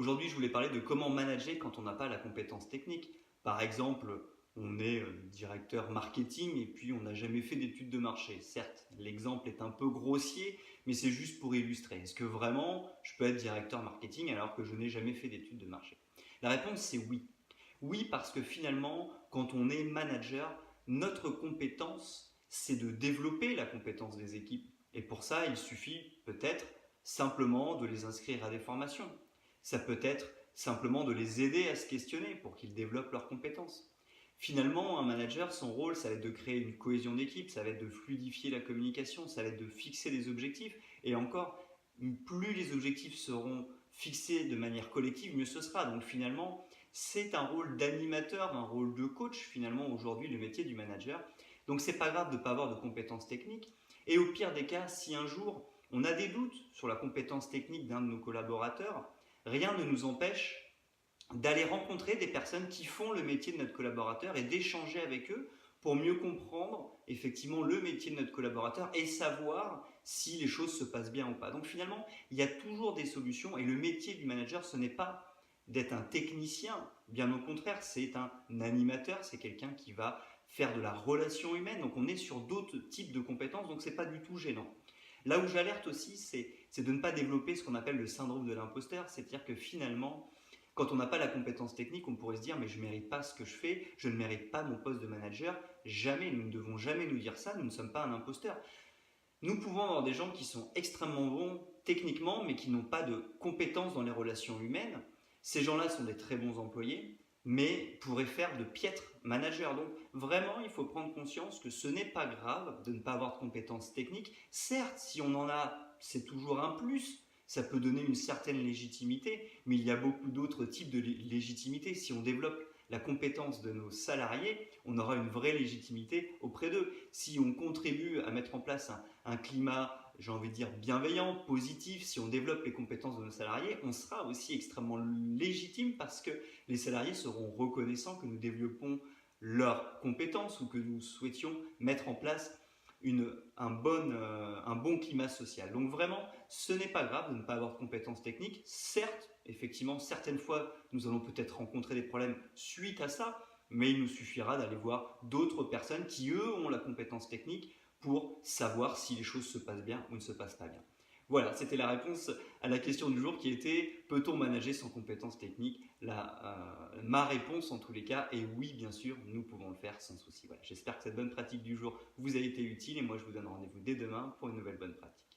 Aujourd'hui, je voulais parler de comment manager quand on n'a pas la compétence technique. Par exemple, on est directeur marketing et puis on n'a jamais fait d'études de marché. Certes, l'exemple est un peu grossier, mais c'est juste pour illustrer. Est-ce que vraiment je peux être directeur marketing alors que je n'ai jamais fait d'études de marché? La réponse c'est oui. Oui, parce que finalement, quand on est manager, notre compétence, c'est de développer la compétence des équipes. Et pour ça, il suffit peut-être simplement de les inscrire à des formations. Ça peut être simplement de les aider à se questionner pour qu'ils développent leurs compétences. Finalement, un manager, son rôle, ça va être de créer une cohésion d'équipe, ça va être de fluidifier la communication, ça va être de fixer des objectifs. Et encore, plus les objectifs seront fixés de manière collective, mieux ce sera. Donc finalement, c'est un rôle d'animateur, un rôle de coach, finalement, aujourd'hui, le métier du manager. Donc c'est pas grave de ne pas avoir de compétences techniques. Et au pire des cas, si un jour on a des doutes sur la compétence technique d'un de nos collaborateurs, rien ne nous empêche d'aller rencontrer des personnes qui font le métier de notre collaborateur et d'échanger avec eux pour mieux comprendre effectivement le métier de notre collaborateur et savoir si les choses se passent bien ou pas. Donc finalement, il y a toujours des solutions et le métier du manager, ce n'est pas d'être un technicien, bien au contraire, c'est un animateur, c'est quelqu'un qui va faire de la relation humaine, donc on est sur d'autres types de compétences, donc c'est pas du tout gênant. Là où j'alerte aussi, c'est de ne pas développer ce qu'on appelle le syndrome de l'imposteur, c'est-à-dire que finalement, quand on n'a pas la compétence technique, on pourrait se dire mais je ne mérite pas ce que je fais, je ne mérite pas mon poste de manager. Jamais, nous ne devons jamais nous dire ça, nous ne sommes pas un imposteur. Nous pouvons avoir des gens qui sont extrêmement bons techniquement, mais qui n'ont pas de compétences dans les relations humaines. Ces gens-là sont des très bons employés, mais pourraient faire de piètres managers. Donc vraiment, il faut prendre conscience que ce n'est pas grave de ne pas avoir de compétences techniques. Certes, si on en a, c'est toujours un plus. Ça peut donner une certaine légitimité, mais il y a beaucoup d'autres types de légitimité. Si on développe la compétence de nos salariés, on aura une vraie légitimité auprès d'eux. Si on contribue à mettre en place un climat, j'ai envie de dire, bienveillant, positif, si on développe les compétences de nos salariés, on sera aussi extrêmement légitime parce que les salariés seront reconnaissants que nous développons leurs compétences ou que nous souhaitions mettre en place un bon climat social. Donc vraiment, ce n'est pas grave de ne pas avoir de compétences techniques. Certes, effectivement, certaines fois, nous allons peut-être rencontrer des problèmes suite à ça, mais il nous suffira d'aller voir d'autres personnes qui, eux, ont la compétence technique pour savoir si les choses se passent bien ou ne se passent pas bien. Voilà, c'était la réponse à la question du jour qui était peut-on manager sans compétences techniques? Ma réponse en tous les cas est oui, bien sûr, nous pouvons le faire sans souci. Voilà, j'espère que cette bonne pratique du jour vous a été utile et moi je vous donne rendez-vous dès demain pour une nouvelle bonne pratique.